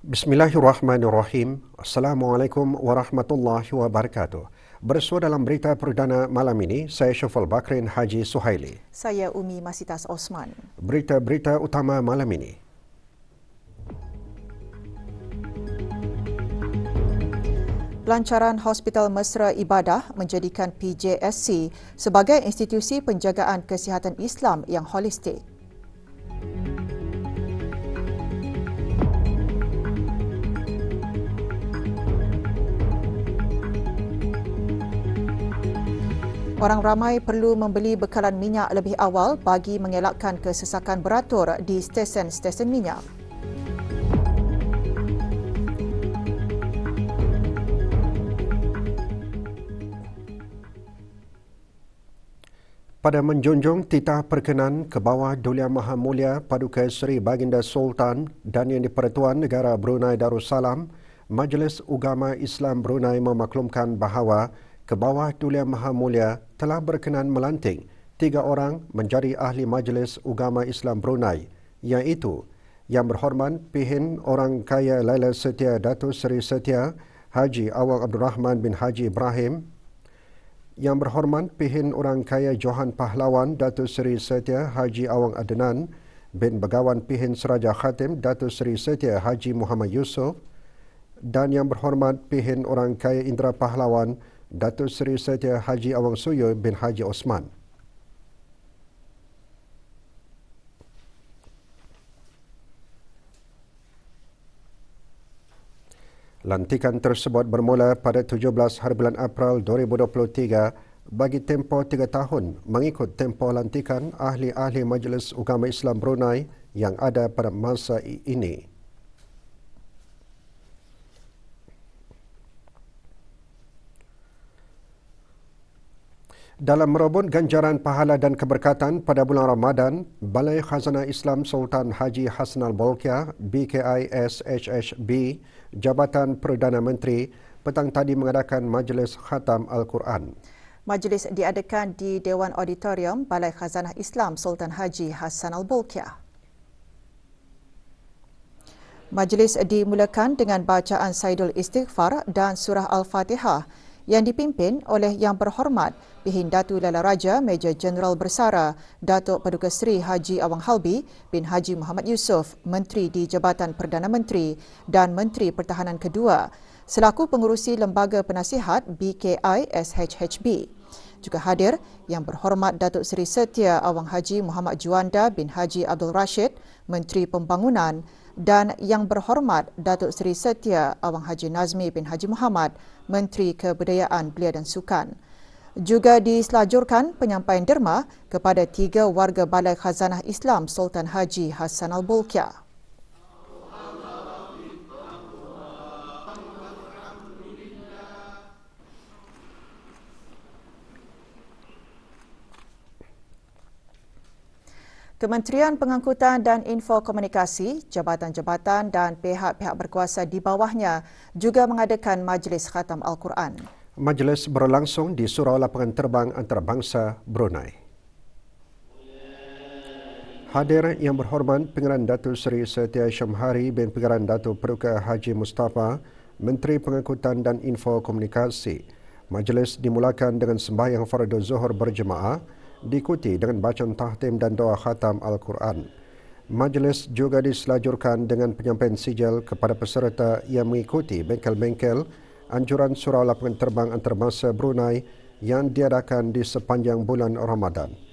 Bismillahirrahmanirrahim. Assalamualaikum warahmatullahi wabarakatuh. Bersua dalam berita perdana malam ini, saya Syafal Bakrin Haji Suhaili. Saya Umi Masitas Osman. Berita-berita utama malam ini. Pelancaran Hospital Mesra Ibadah menjadikan PJSC sebagai institusi penjagaan kesihatan Islam yang holistik. Orang ramai perlu membeli bekalan minyak lebih awal bagi mengelakkan kesesakan beratur di stesen-stesen minyak. Pada menjunjung titah perkenan ke bawah Duli Maha Mulia Paduka Seri Baginda Sultan dan Yang di-Pertuan Negara Brunei Darussalam, Majlis Ugama Islam Brunei memaklumkan bahawa ke bawah Duli Maha Mulia telah berkenan melantik 3 orang menjadi ahli Majlis Ugama Islam Brunei, iaitu Yang Berhormat Pihin Orang Kaya Laila Setia Datuk Seri Setia Haji Awang Abdul Rahman bin Haji Ibrahim, Yang Berhormat Pihin Orang Kaya Johan Pahlawan Datuk Seri Setia Haji Awang Adnan bin Begawan Pihin Seraja Khatim Datuk Seri Setia Haji Muhammad Yusof, dan Yang Berhormat Pihin Orang Kaya Indra Pahlawan Datuk Seri Setia Haji Awang Suyo bin Haji Osman. Lantikan tersebut bermula pada 17 hari bulan April 2023 bagi tempoh 3 tahun mengikut tempoh lantikan ahli-ahli Majlis Ugama Islam Brunei yang ada pada masa ini. Dalam merobot ganjaran pahala dan keberkatan pada bulan Ramadan, Balai Khazanah Islam Sultan Haji Hassanal Bolkiah BKISHHB Jabatan Perdana Menteri petang tadi mengadakan Majlis Khatam Al-Quran. Majlis diadakan di Dewan Auditorium Balai Khazanah Islam Sultan Haji Hassanal Bolkiah. Majlis dimulakan dengan bacaan Saidul Istighfar dan Surah Al-Fatihah yang dipimpin oleh Yang Berhormat Pihin Datu Lala Raja Major Jeneral Bersara Datuk Paduka Seri Haji Awang Halbi bin Haji Muhammad Yusof, Menteri di Jabatan Perdana Menteri dan Menteri Pertahanan kedua, selaku pengurusi Lembaga Penasihat BKISHHB. Juga hadir Yang Berhormat Datuk Seri Setia Awang Haji Muhammad Juanda bin Haji Abdul Rashid, Menteri Pembangunan, dan Yang Berhormat Datuk Seri Setia Awang Haji Nazmi bin Haji Muhammad, Menteri Kebudayaan Belia dan Sukan. Juga diselajurkan penyampaian derma kepada 3 warga Balai Khazanah Islam Sultan Haji Hassanal Bolkiah. Kementerian Pengangkutan dan Infokomunikasi, jabatan-jabatan dan pihak-pihak berkuasa di bawahnya juga mengadakan Majlis Khatam Al-Quran. Majlis berlangsung di Surau Lapangan Terbang Antarabangsa Brunei. Hadir Yang Berhormat Pengarah Datuk Seri Setia Syamhari bin Pengarah Datuk Paduka Haji Mustafa, Menteri Pengangkutan dan Infokomunikasi. Majlis dimulakan dengan sembahyang Fardhu Zuhur berjemaah, diikuti dengan bacaan tahtim dan doa khatam Al-Quran. Majlis juga diselajurkan dengan penyampaian sijil kepada peserta yang mengikuti bengkel-bengkel anjuran Surau Lapangan Terbang Antarabangsa Brunei yang diadakan di sepanjang bulan Ramadan.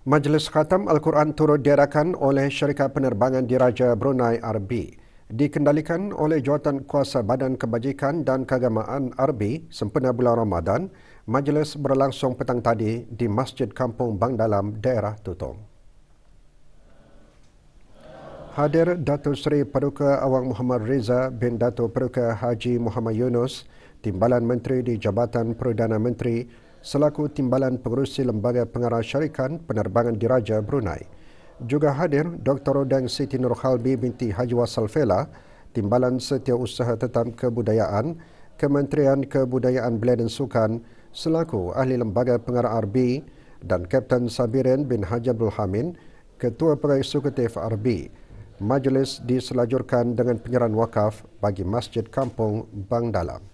Majlis Khatam Al-Quran turut diadakan oleh Syarikat Penerbangan Diraja Brunei RB, dikendalikan oleh Jawatan Kuasa Badan Kebajikan dan Keagamaan RB sempena bulan Ramadan Majlis berlangsung petang tadi di Masjid Kampung Bang Dalam, daerah Tutong. Hadir Datuk Seri Paduka Awang Muhammad Reza bin Datuk Paduka Haji Muhammad Yunus, Timbalan Menteri di Jabatan Perdana Menteri selaku Timbalan Pengerusi Lembaga Pengarah Syarikat Penerbangan Diraja Brunei. Juga hadir Dr. Odang Siti Nurhalbi binti Haji Wasal Fela, Timbalan Setiausaha Tetap Kebudayaan, Kementerian Kebudayaan Belia dan Sukan selaku Ahli Lembaga Pengarah RB dan Kapten Sabirin bin Haji Abdul Hamid, Ketua Pegawai Eksekutif RB. Majlis diselajurkan dengan penyerahan wakaf bagi Masjid Kampung Bang Dalam.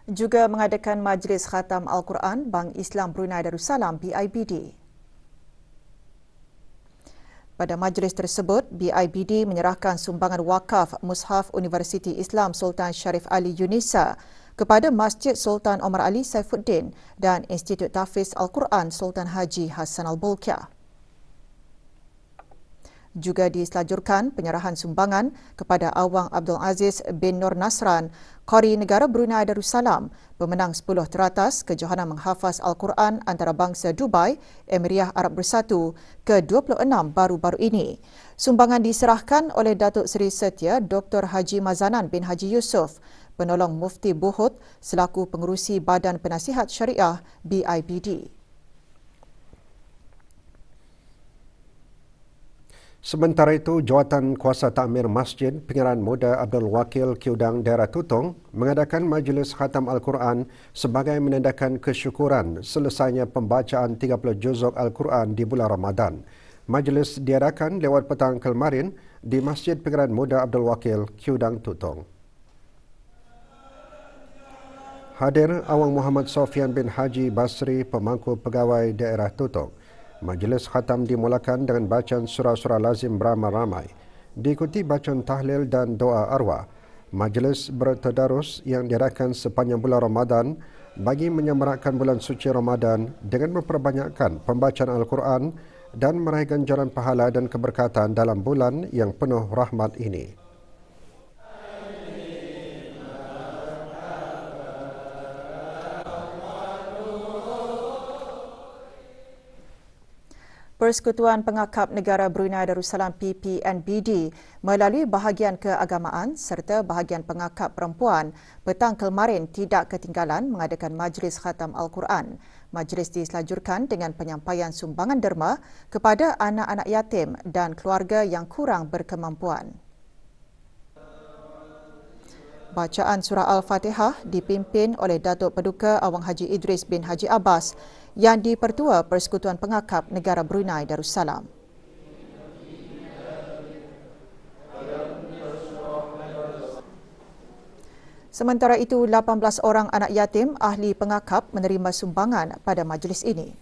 Juga mengadakan Majlis Khatam Al-Quran Bank Islam Brunei Darussalam BIBD. Pada majlis tersebut, BIBD menyerahkan sumbangan wakaf Mushaf Universiti Islam Sultan Sharif Ali Yunisa kepada Masjid Sultan Omar Ali Saifuddin dan Institut Tahfiz Al-Quran Sultan Haji Hassan Al-Bolkiah. Juga diselajurkan penyerahan sumbangan kepada Awang Abdul Aziz bin Nur Nasran, Qari Negara Brunei Darussalam, pemenang 10 teratas kejohanan menghafaz Al-Quran antarabangsa Dubai, Emiriah Arab Bersatu ke-26 baru-baru ini. Sumbangan diserahkan oleh Datuk Seri Setia Dr. Haji Mazanan bin Haji Yusof, penolong Mufti Buhut selaku pengerusi Badan Penasihat Syariah BIBD. Sementara itu, Jawatan Kuasa Takmir Masjid Pengaraan Muda Abdul Wakil Kiudang Daerah Tutong mengadakan Majlis Khatam Al-Quran sebagai menandakan kesyukuran selesainya pembacaan 30 juzuk Al-Quran di bulan Ramadan. Majlis diadakan lewat petang kemarin di Masjid Pengaraan Muda Abdul Wakil Kiudang Tutong. Hadir Awang Muhammad Sofian bin Haji Basri, pemangku pegawai daerah Tutong. Majlis khatam dimulakan dengan bacaan surah-surah lazim beramai-ramai, diikuti bacaan tahlil dan doa arwah. Majlis bertadarus yang diadakan sepanjang bulan Ramadan bagi menyemarakkan bulan suci Ramadan dengan memperbanyakkan pembacaan Al-Quran dan meraih ganjaran pahala dan keberkatan dalam bulan yang penuh rahmat ini. Persekutuan Pengakap Negara Brunei Darussalam PPNBD melalui bahagian keagamaan serta bahagian pengakap perempuan petang kemarin tidak ketinggalan mengadakan Majlis Khatam Al-Quran. Majlis diselajurkan dengan penyampaian sumbangan derma kepada anak-anak yatim dan keluarga yang kurang berkemampuan. Bacaan surah Al-Fatihah dipimpin oleh Datuk Paduka Awang Haji Idris bin Haji Abbas yang dipertua Persekutuan Pengakap Negara Brunei Darussalam. Sementara itu, 18 orang anak yatim ahli pengakap menerima sumbangan pada majlis ini.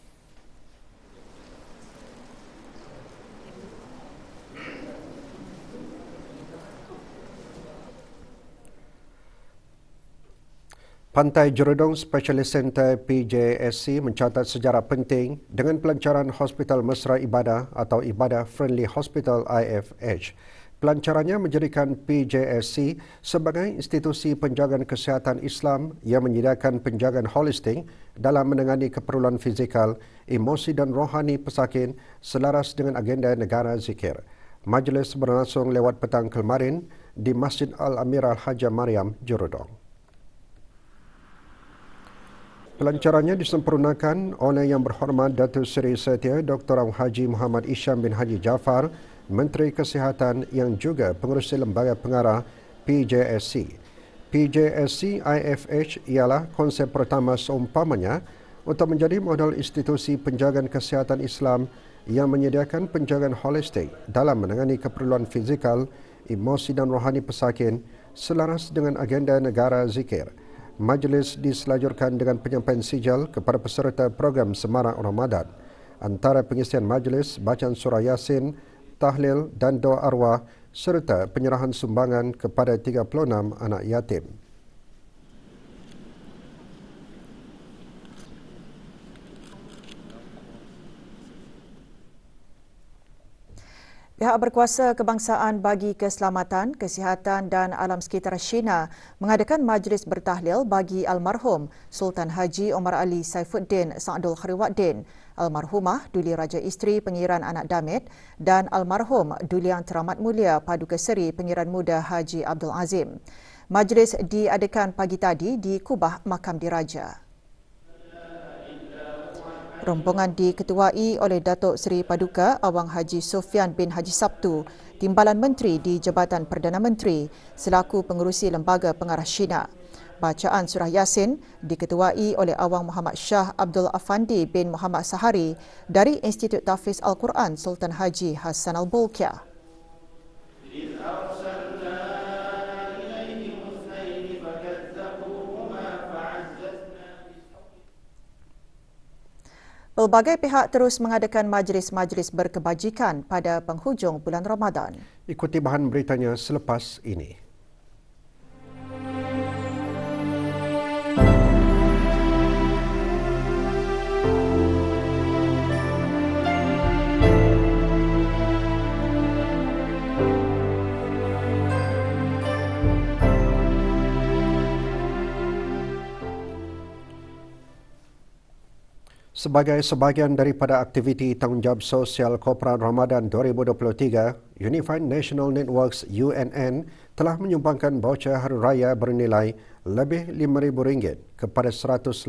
Pantai Jerudong Specialist Center PJSC mencatat sejarah penting dengan pelancaran Hospital Mesra Ibadah atau Ibadah Friendly Hospital IFH. Pelancarannya menjadikan PJSC sebagai institusi penjagaan kesihatan Islam yang menyediakan penjagaan holistik dalam menangani keperluan fizikal, emosi dan rohani pesakit selaras dengan agenda negara zikir. Majlis berlangsung lewat petang kemarin di Masjid Al-Amirah Haja Mariam, Jerudong. Pelancarannya disempurnakan oleh Yang Berhormat Datuk Seri Setia Dr. Haji Muhammad Isham bin Haji Jaafar, Menteri Kesihatan yang juga pengerusi lembaga pengarah PJSC. PJSC IFH ialah konsep pertama seumpamanya untuk menjadi model institusi penjagaan kesihatan Islam yang menyediakan penjagaan holistik dalam menangani keperluan fizikal, emosi dan rohani pesakit selaras dengan agenda negara zikir. Majlis diselajurkan dengan penyampaian sijil kepada peserta program Semarak Ramadan. Antara pengisian majlis, bacaan surah Yasin, tahlil dan doa arwah serta penyerahan sumbangan kepada 36 anak yatim. Pihak berkuasa kebangsaan bagi keselamatan, kesihatan dan alam sekitar China mengadakan majlis bertahlil bagi almarhum Sultan Haji Omar Ali Saifuddin Sa'dul Khairuddin, almarhumah Duli Raja Isteri Pengiran Anak Damit dan almarhum Duli Yang Teramat Mulia Paduka Seri Pengiran Muda Haji Abdul Azim. Majlis diadakan pagi tadi di Kubah Makam Diraja. Rombongan diketuai oleh Datuk Seri Paduka Awang Haji Sofian bin Haji Sabtu, Timbalan Menteri di Jabatan Perdana Menteri selaku pengerusi Lembaga Pengarah China. Bacaan Surah Yasin diketuai oleh Awang Muhammad Shah Abdul Afandi bin Muhammad Sahari dari Institut Tahfiz Al-Quran Sultan Haji Hassan Al-Bolkiah. Pelbagai pihak terus mengadakan majlis-majlis berkebajikan pada penghujung bulan Ramadan. Ikuti bahan beritanya selepas ini. Sebagai sebahagian daripada aktiviti tanggungjawab sosial Koperan Ramadan 2023, Unified National Networks UNN telah menyumbangkan baucer Hari Raya bernilai lebih RM5,000 kepada 118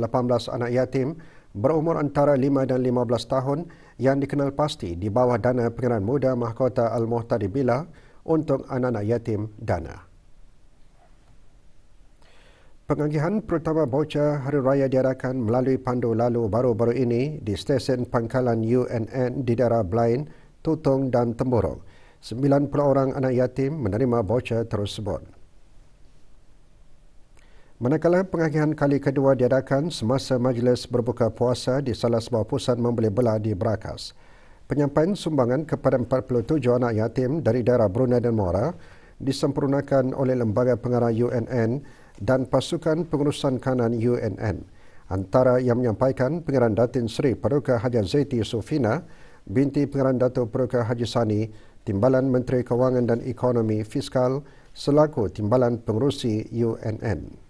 anak yatim berumur antara 5 dan 15 tahun yang dikenal pasti di bawah dana Pengeran Muda Mahkota Al-Muhtadi Bila untuk anak-anak yatim dana. Pengagihan pertama baucer Hari Raya diadakan melalui pandu lalu baru-baru ini di stesen pangkalan UNN di daerah Blain, Tutong dan Temburong. 90 orang anak yatim menerima baucer tersebut. Manakala pengagihan kali kedua diadakan semasa majlis berbuka puasa di salah sebuah pusat membeli belah di Berakas. Penyampaian sumbangan kepada 47 anak yatim dari daerah Brunei dan Mora disempurnakan oleh Lembaga Pengarah UNN dan Pasukan Pengurusan Kanan UNN. Antara yang menyampaikan Pengeran Datin Seri Paduka Haji Zaiti Yusufina binti Pengeran Datuk Paduka Haji Sani, Timbalan Menteri Kewangan dan Ekonomi Fiskal selaku Timbalan Pengurusi UNN.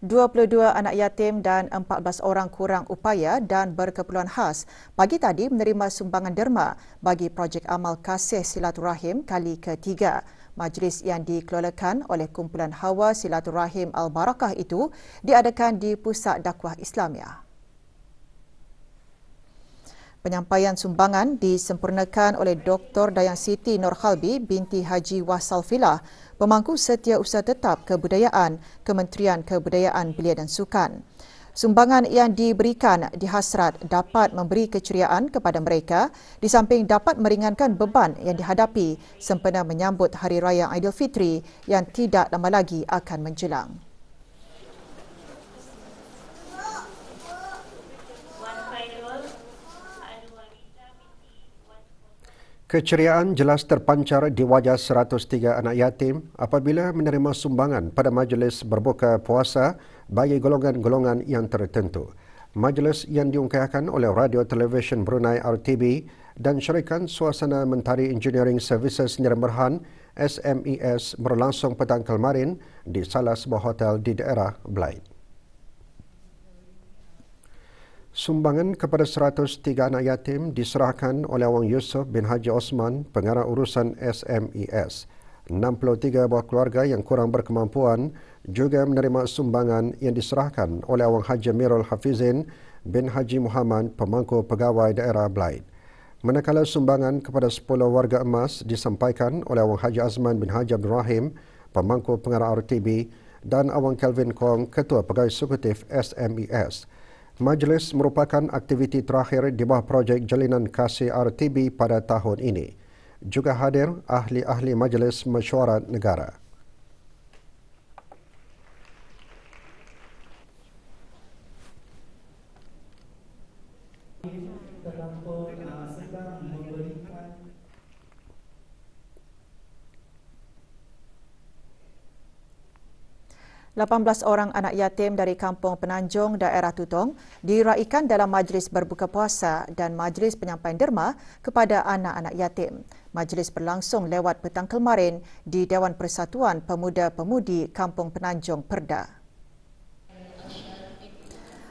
Dua anak yatim dan 14 orang kurang upaya dan berkeperluan khas pagi tadi menerima sumbangan derma bagi projek amal kasih silaturahim kali ketiga. Majlis yang dikelolakan oleh Kumpulan Hawa Silaturahim Al-Barakah itu diadakan di Pusat Dakwah Islamiah. Penyampaian sumbangan disempurnakan oleh Dr. Dayang Siti Nurkhalbi binti Haji Wasal Filah, Pemangku Setiausaha Tetap Kebudayaan, Kementerian Kebudayaan Belia dan Sukan. Sumbangan yang diberikan dihasrat dapat memberi keceriaan kepada mereka di samping dapat meringankan beban yang dihadapi sempena menyambut Hari Raya Aidilfitri yang tidak lama lagi akan menjelang. Keceriaan jelas terpancar di wajah 103 anak yatim apabila menerima sumbangan pada majlis berbuka puasa bagi golongan-golongan yang tertentu. Majlis yang diungkapkan oleh Radio Television Brunei RTB dan Syarikat Suasana Mentari Engineering Services Sdn Bhd SMES berlangsung petang kemarin di salah sebuah hotel di daerah Blain. Sumbangan kepada 103 anak yatim diserahkan oleh Awang Yusof bin Haji Osman, Pengarah Urusan SMES. 63 buah keluarga yang kurang berkemampuan juga menerima sumbangan yang diserahkan oleh Awang Haji Mirul Hafizin bin Haji Muhammad, Pemangku Pegawai Daerah Blain. Manakala sumbangan kepada 10 warga emas disampaikan oleh Awang Haji Azman bin Haji Abdul Rahim, Pemangku Pengarah RTB dan Awang Kelvin Kong, Ketua Pegawai Eksekutif SMES. Majlis merupakan aktiviti terakhir di bawah projek Jalinan Kasih RTB pada tahun ini. Juga hadir ahli-ahli Majlis Mesyuarat Negara. 18 orang anak yatim dari Kampung Penanjung, daerah Tutong diraikan dalam majlis berbuka puasa dan majlis penyampaian derma kepada anak-anak yatim. Majlis berlangsung lewat petang kemarin di Dewan Persatuan Pemuda-Pemudi Kampung Penanjung, Perda.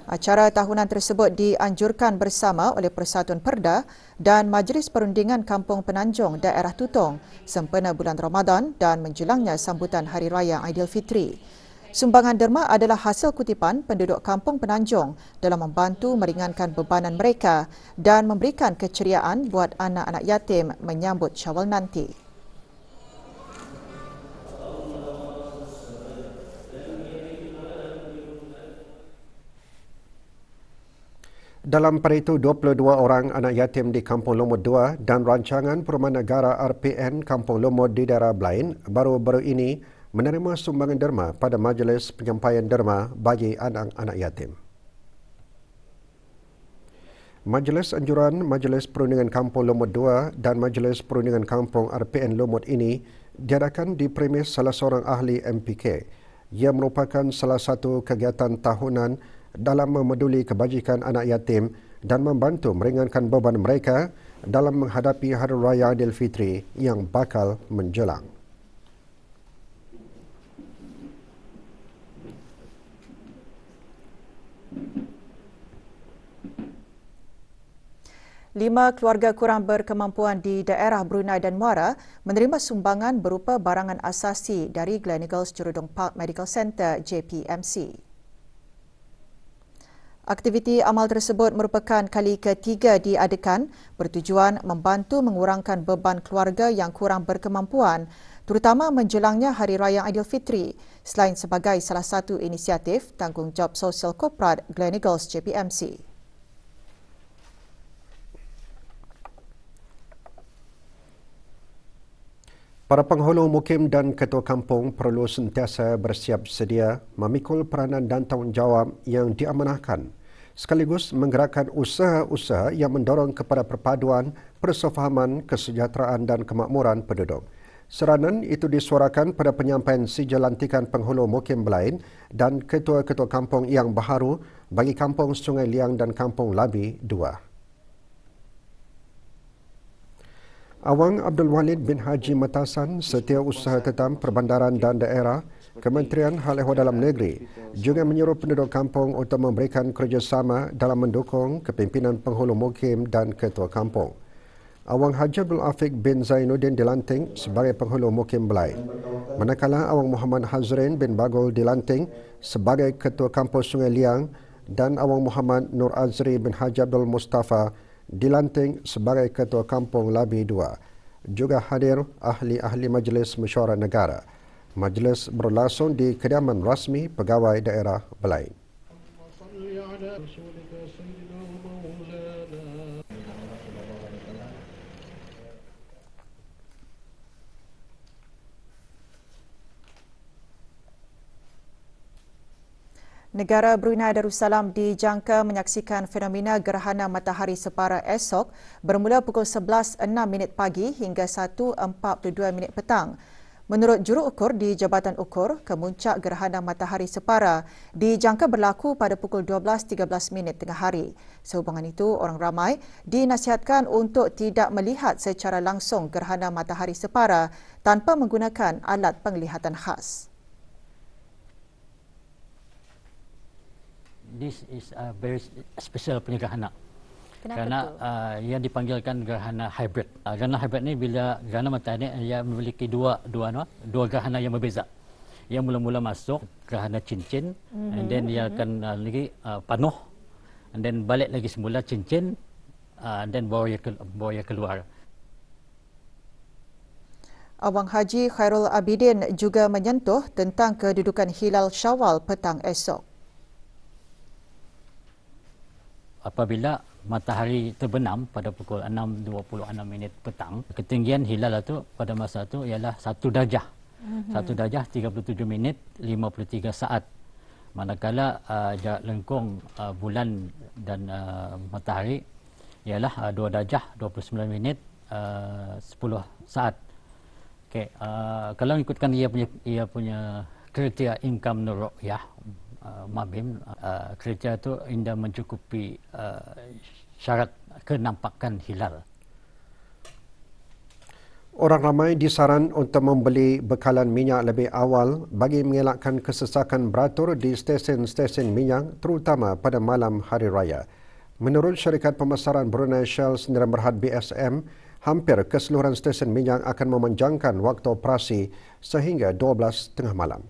Acara tahunan tersebut dianjurkan bersama oleh Persatuan Perda dan Majlis Perundingan Kampung Penanjung, daerah Tutong sempena bulan Ramadan dan menjelangnya sambutan Hari Raya Aidilfitri. Sumbangan derma adalah hasil kutipan penduduk Kampung Penanjung dalam membantu meringankan bebanan mereka dan memberikan keceriaan buat anak-anak yatim menyambut Syawal nanti. Dalam pada itu, 22 orang anak yatim di Kampung Lumut 2 dan Rancangan Perumahan Negara RPN Kampung Lumut di daerah Blain baru-baru ini menerima sumbangan derma pada majlis penyampaian derma bagi anak-anak yatim. Majlis anjuran Majlis Perundingan Kampung Lumut 2 dan Majlis Perundingan Kampung RPN Lumut ini diadakan di premis salah seorang ahli MPK. Ia merupakan salah satu kegiatan tahunan dalam memeduli kebajikan anak yatim dan membantu meringankan beban mereka dalam menghadapi Hari Raya Aidilfitri yang bakal menjelang. Lima keluarga kurang berkemampuan di daerah Brunei dan Muara menerima sumbangan berupa barangan asasi dari Gleneagles Jurudong Park Medical Centre JPMC. Aktiviti amal tersebut merupakan kali ketiga diadakan bertujuan membantu mengurangkan beban keluarga yang kurang berkemampuan terutama menjelangnya Hari Raya Aidilfitri selain sebagai salah satu inisiatif tanggungjawab sosial korporat Gleneagles JPMC. Para penghulu mukim dan ketua kampung perlu sentiasa bersiap sedia memikul peranan dan tanggungjawab yang diamanahkan sekaligus menggerakkan usaha-usaha yang mendorong kepada perpaduan, persefahaman, kesejahteraan dan kemakmuran penduduk. Seranan itu disuarakan pada penyampaian sijil lantikan penghulu mukim Blain dan ketua-ketua kampung yang baharu bagi Kampung Sungai Liang dan Kampung Labi 2. Awang Abdul Walid bin Haji Matasan, Setiausaha Ketam Perbandaran dan Daerah, Kementerian Hal Ehwal Dalam Negeri juga menyuruh penduduk kampung untuk memberikan kerjasama dalam mendukung kepimpinan penghulu mukim dan ketua kampung. Awang Haji Abdul Afiq bin Zainuddin dilantik sebagai penghulu mukim Blain. Manakala Awang Muhammad Hazrin bin Bagul dilantik sebagai ketua kampung Sungai Liang dan Awang Muhammad Nur Azri bin Haji Abdul Mustafa dilantik sebagai Ketua Kampung Labi 2. Juga hadir ahli-ahli Majlis Mesyuarat Negara. Majlis berlangsung di kediaman rasmi Pegawai Daerah Blain. Negara Brunei Darussalam dijangka menyaksikan fenomena gerhana matahari separa esok bermula pukul 11.06 pagi hingga 1.42 petang. Menurut juruukur di Jabatan Ukur, kemuncak gerhana matahari separa dijangka berlaku pada pukul 12.13 tengah hari. Sehubungan itu, orang ramai dinasihatkan untuk tidak melihat secara langsung gerhana matahari separa tanpa menggunakan alat penglihatan khas. This is a very special punya gerhana. Kenapa Kerana yang dipanggilkan gerhana hybrid. Gerhana hybrid ni bila gerhana matahari ia memiliki dua gerhana yang berbeza. Yang mula-mula masuk gerhana cincin, and then dia akan lagi panuh, and then balik lagi semula cincin, and then baru ia keluar. Awang Haji Khairul Abidin juga menyentuh tentang kedudukan hilal Syawal petang esok. Apabila matahari terbenam pada pukul 6.26 petang, ketinggian hilal itu pada masa itu ialah 1 darjah. 1 darjah 37 minit 53 saat. Manakala jarak lengkung bulan dan matahari ialah 2 darjah 29 minit 10 saat. Okey, kalau ikutkan ia punya kriteria income nuru'yah, MABIM, kriteria itu indah mencukupi syarat kenampakan hilal. Orang ramai disaran untuk membeli bekalan minyak lebih awal bagi mengelakkan kesesakan beratur di stesen-stesen minyak terutama pada malam hari raya. Menurut syarikat pemasaran Brunei Shell Sdn Bhd BSM, hampir keseluruhan stesen minyak akan memanjangkan waktu operasi sehingga 12:30 malam.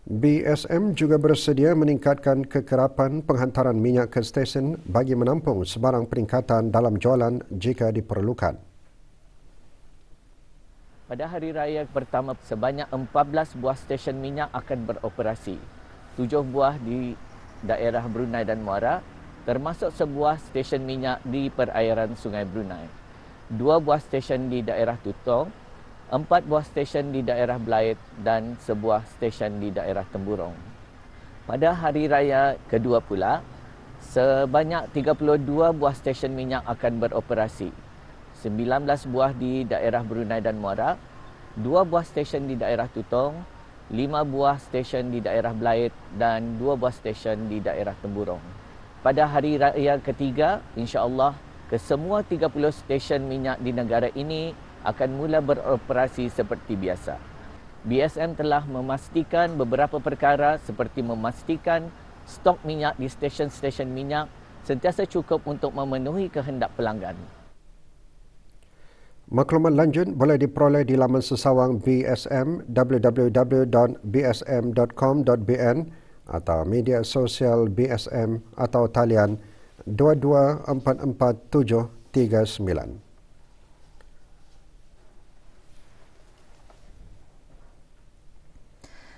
BSM juga bersedia meningkatkan kekerapan penghantaran minyak ke stesen bagi menampung sebarang peningkatan dalam jualan jika diperlukan. Pada hari raya pertama, sebanyak 14 buah stesen minyak akan beroperasi. 7 buah di daerah Brunei dan Muara, termasuk sebuah stesen minyak di perairan Sungai Brunei. 2 buah stesen di daerah Tutong, 4 buah stesen di daerah Belait dan sebuah stesen di daerah Temburong. Pada hari raya kedua pula, sebanyak 32 buah stesen minyak akan beroperasi. 19 buah di daerah Brunei dan Muara, 2 buah stesen di daerah Tutong, 5 buah stesen di daerah Belait dan 2 buah stesen di daerah Temburong. Pada hari raya ketiga, insya-Allah, kesemua 30 stesen minyak di negara ini akan mula beroperasi seperti biasa. BSM telah memastikan beberapa perkara seperti memastikan stok minyak di stesen-stesen minyak sentiasa cukup untuk memenuhi kehendak pelanggan. Maklumat lanjut boleh diperoleh di laman sesawang BSM www.bsm.com.bn atau media sosial BSM atau talian 2244-739.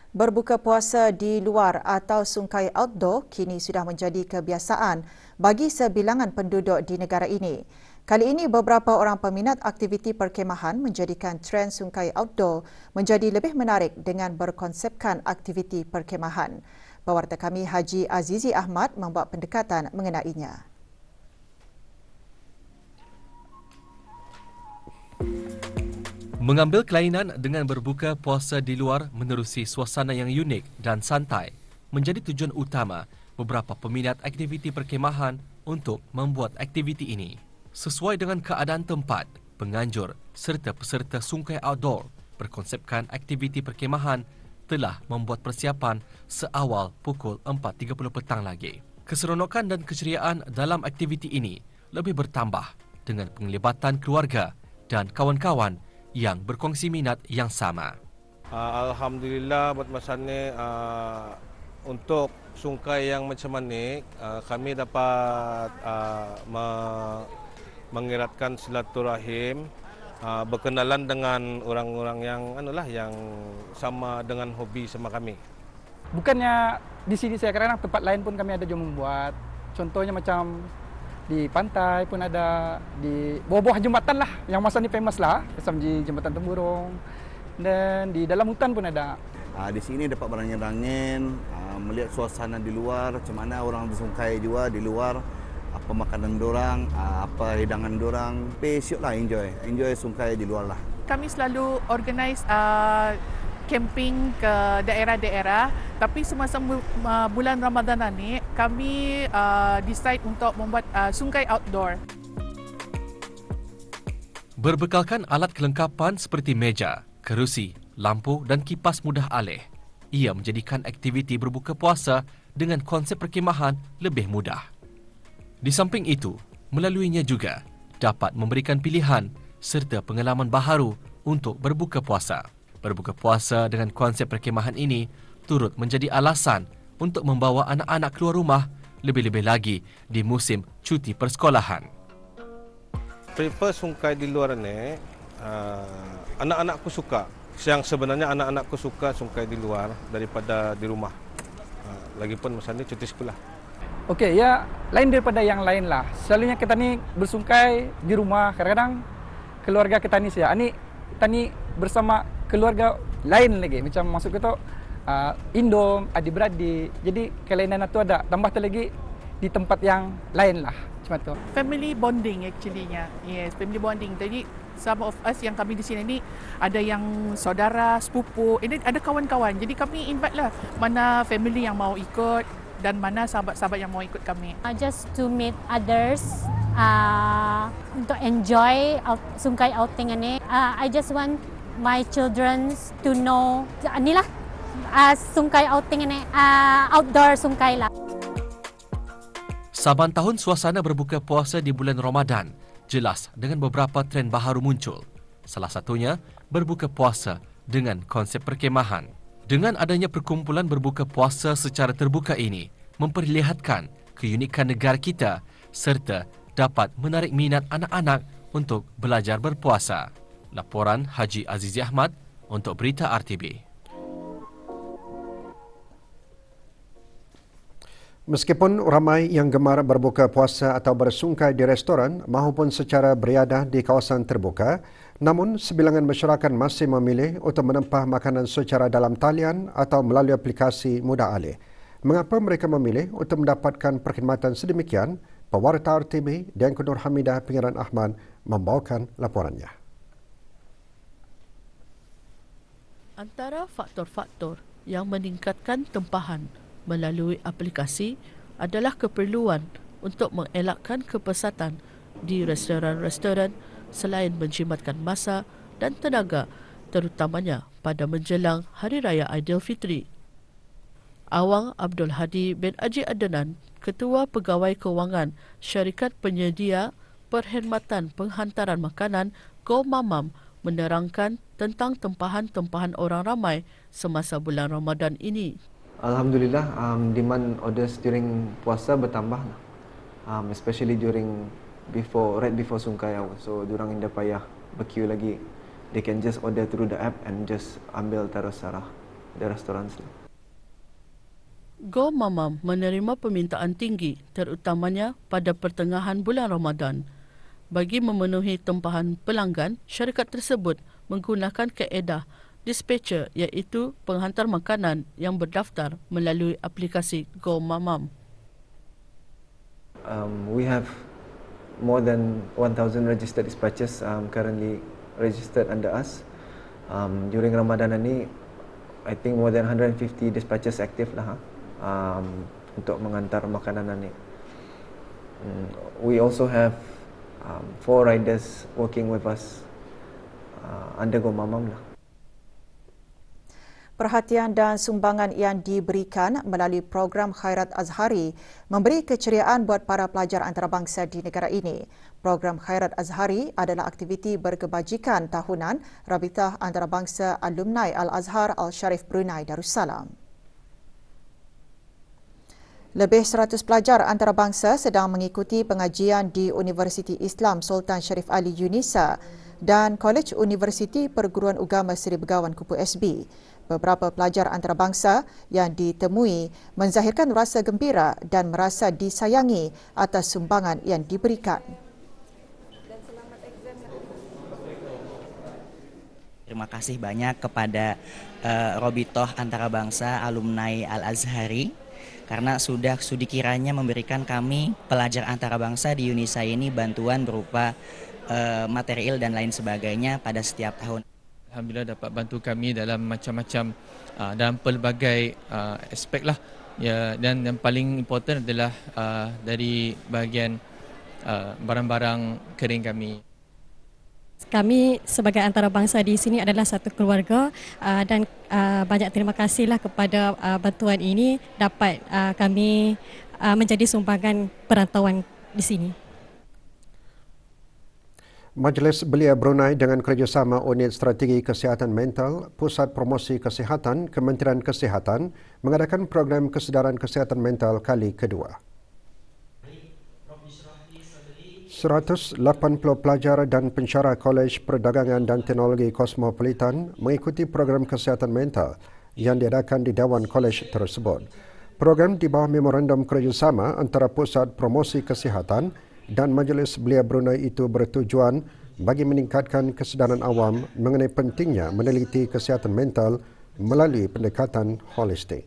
Berbuka puasa di luar atau sungkai outdoor kini sudah menjadi kebiasaan bagi sebilangan penduduk di negara ini. Kali ini beberapa orang peminat aktiviti perkemahan menjadikan trend sungkai outdoor menjadi lebih menarik dengan berkonsepkan aktiviti perkemahan. Pewarta kami Haji Azizi Ahmad membuat pendekatan mengenainya. Mengambil kelainan dengan berbuka puasa di luar menerusi suasana yang unik dan santai menjadi tujuan utama beberapa peminat aktiviti perkemahan untuk membuat aktiviti ini. Sesuai dengan keadaan tempat, penganjur serta peserta sungkai outdoor berkonsepkan aktiviti perkemahan telah membuat persiapan seawal pukul 4.30 petang lagi. Keseronokan dan keceriaan dalam aktiviti ini lebih bertambah dengan penglibatan keluarga dan kawan-kawan yang berkongsi minat yang sama. Alhamdulillah buat masa ni untuk sungkai yang macam ni kami dapat mengeratkan silaturahim, berkenalan dengan orang-orang yang sama dengan hobi sama kami. Bukannya di sini saya, kadang tempat lain pun kami ada juga membuat. Contohnya macam di pantai pun ada, di bawah-bawah jembatan lah yang masa ni famous lah, macam di jembatan Temburong, dan di dalam hutan pun ada. Di sini dapat berangin-angin, melihat suasana di luar, macam mana orang bersungkai juga di luar, apa makanan dorang, apa hidangan dorang. Syuk lah, enjoy sungkai di luar lah. Kami selalu organize camping ke daerah-daerah, tapi semasa bulan Ramadan ni kami decide untuk membuat sungkai outdoor. Berbekalkan alat kelengkapan seperti meja, kerusi, lampu dan kipas mudah alih, ia menjadikan aktiviti berbuka puasa dengan konsep perkemahan lebih mudah. Di samping itu, melaluinya juga dapat memberikan pilihan serta pengalaman baharu untuk berbuka puasa. Berbuka puasa dengan konsep perkemahan ini turut menjadi alasan untuk membawa anak-anak keluar rumah, lebih-lebih lagi di musim cuti persekolahan. Prefer sungkai di luar ni, anak-anakku suka. Yang sebenarnya anak-anakku suka sungkai di luar daripada di rumah. Lagipun masa ni cuti sekolah. Okey, ya lain daripada yang lain lah. Selalunya kita ni bersungkai di rumah, kadang-kadang keluarga kita ni kita ni bersama keluarga lain lagi, macam masuk ke tu indom, adik-beradik. Jadi kelainan itu ada, tambah tu lagi di tempat yang lain lah, macam tu. Family bonding actually-nya. Yes, family bonding. Jadi some of us yang kami di sini ni ada yang saudara, sepupu, ini ada kawan-kawan. Jadi kami invite lah mana family yang mau ikut dan mana sahabat-sahabat yang mau ikut kami. Just to meet others, untuk enjoy sungkai outing ini. I just want my children to know inilah sungkai outing ini, outdoor sungkai lah. Saban tahun suasana berbuka puasa di bulan Ramadan jelas dengan beberapa trend baharu muncul. Salah satunya berbuka puasa dengan konsep perkemahan. Dengan adanya perkumpulan berbuka puasa secara terbuka ini memperlihatkan keunikan negara kita serta dapat menarik minat anak-anak untuk belajar berpuasa. Laporan Haji Azizi Ahmad untuk Berita RTB. Meskipun ramai yang gemar berbuka puasa atau bersungkai di restoran maupun secara beriadah di kawasan terbuka, namun sebilangan masyarakat masih memilih untuk menempah makanan secara dalam talian atau melalui aplikasi mudah alih. Mengapa mereka memilih untuk mendapatkan perkhidmatan sedemikian? Pewarta RTB Dianku Nur Hamidah Pengiran Ahmad membawakan laporannya. Antara faktor-faktor yang meningkatkan tempahan melalui aplikasi adalah keperluan untuk mengelakkan kepesatan di restoran-restoran selain menjimatkan masa dan tenaga, terutamanya pada menjelang Hari Raya Aidilfitri. Awang Abdul Hadi bin Haji Adnan, Ketua Pegawai Kewangan Syarikat Penyedia Perkhidmatan Penghantaran Makanan Go Mamam, menerangkan tentang tempahan-tempahan orang ramai semasa bulan Ramadan ini. Alhamdulillah, demand orders during puasa bertambah, especially during right before sungkai hour. So, diorang tidak payah berqueue lagi. They can just order through the app and just ambil terus arah the restaurants. Go Mamam menerima permintaan tinggi, terutamanya pada pertengahan bulan Ramadan. Bagi memenuhi tempahan pelanggan, syarikat tersebut menggunakan kaedah dispatcher, iaitu penghantar makanan yang berdaftar melalui aplikasi Go Mamam. We have more than 1,000 registered dispatchers currently registered under us. During Ramadan ini, I think more than 150 dispatchers active lah untuk menghantar makanan ini. We also have 4 riders working with us under Go Mamam lah. Perhatian dan sumbangan yang diberikan melalui program Khairat Azhari memberi keceriaan buat para pelajar antarabangsa di negara ini. Program Khairat Azhari adalah aktiviti berkebajikan tahunan Rabitah Antarabangsa Alumni Al-Azhar Al-Sharif Brunei Darussalam. Lebih 100 pelajar antarabangsa sedang mengikuti pengajian di Universiti Islam Sultan Sharif Ali Yunisa dan Kolej Universiti Perguruan Agama Seri Begawan Kupu SB. Beberapa pelajar antarabangsa yang ditemui menzahirkan rasa gembira dan merasa disayangi atas sumbangan yang diberikan. Terima kasih banyak kepada Robitoh Antarabangsa Alumni Al-Azhari karena sudah kiranya memberikan kami pelajar antarabangsa di Yunisa ini bantuan berupa material dan lain sebagainya pada setiap tahun. Alhamdulillah dapat bantu kami dalam macam-macam dalam pelbagai aspek lah ya, dan yang paling important adalah dari bahagian barang-barang kering kami. Kami sebagai antarabangsa di sini adalah satu keluarga dan banyak terima kasihlah kepada bantuan ini dapat kami menjadi sumbangan perantauan di sini. Majlis Belia Brunei dengan kerjasama Unit Strategi Kesihatan Mental, Pusat Promosi Kesihatan, Kementerian Kesihatan mengadakan program kesedaran kesihatan mental kali kedua. 180 pelajar dan pensyarah Kolej Perdagangan dan Teknologi Kosmopolitan mengikuti program kesihatan mental yang diadakan di Dewan Kolej tersebut. Program di bawah memorandum kerjasama antara Pusat Promosi Kesihatan dan Majlis Belia Brunei itu bertujuan bagi meningkatkan kesedaran awam mengenai pentingnya meneliti kesihatan mental melalui pendekatan holistik.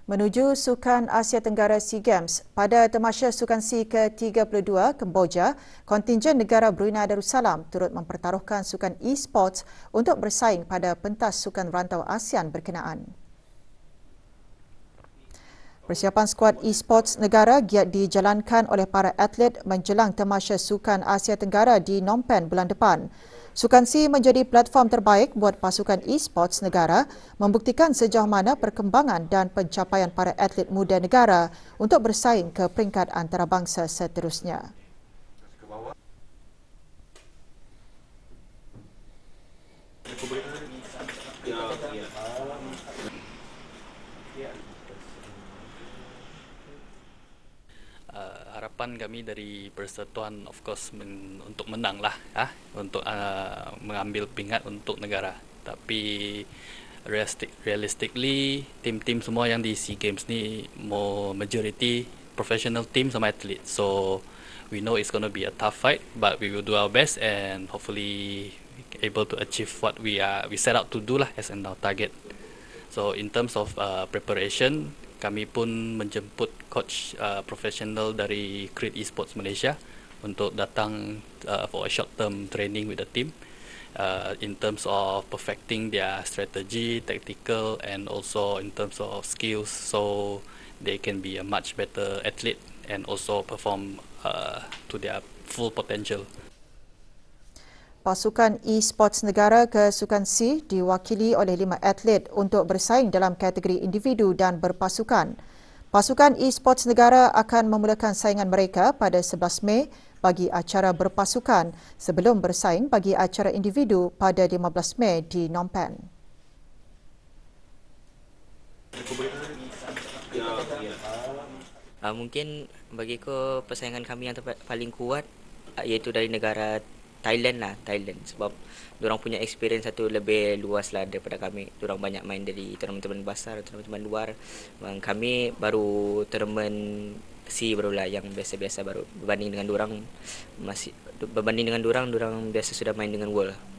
Menuju Sukan Asia Tenggara SEA Games, pada Tamasya Sukan SEA ke-32 Kemboja, kontingen negara Brunei Darussalam turut mempertaruhkan sukan e-sports untuk bersaing pada pentas sukan rantau ASEAN berkenaan. Persiapan skuad e-sports negara giat dijalankan oleh para atlet menjelang Tamasya Sukan Asia Tenggara di Phnom Penh bulan depan. Sukan SEA menjadi platform terbaik buat pasukan e-sports negara membuktikan sejauh mana perkembangan dan pencapaian para atlet muda negara untuk bersaing ke peringkat antarabangsa seterusnya. Harapan kami dari persatuan of course untuk menang lah, untuk mengambil pingat untuk negara. Tapi realistically tim-tim semua yang di SEA Games ni more majority professional team sama atlet. So we know it's going to be a tough fight, but we will do our best and hopefully able to achieve what we set out to do lah as our target. So in terms of preparation, kami pun menjemput coach profesional dari Creed Esports Malaysia untuk datang for a short term training with the team in terms of perfecting their strategy, tactical and also in terms of skills, so they can be a much better athlete and also perform to their full potential. Pasukan e-sports negara ke Sukan SEA diwakili oleh 5 atlet untuk bersaing dalam kategori individu dan berpasukan. Pasukan e-sports negara akan memulakan saingan mereka pada 11 Mei bagi acara berpasukan sebelum bersaing bagi acara individu pada 15 Mei di Phnom Penh. Mungkin bagiku persaingan kami yang paling kuat iaitu dari negara Thailand sebab diorang punya experience satu lebih luas lah daripada kami. Diorang banyak main dari tournament besar, tournament luar. Kami baru tournament SEA barulah yang biasa-biasa baru berbanding dengan diorang biasa sudah main dengan World.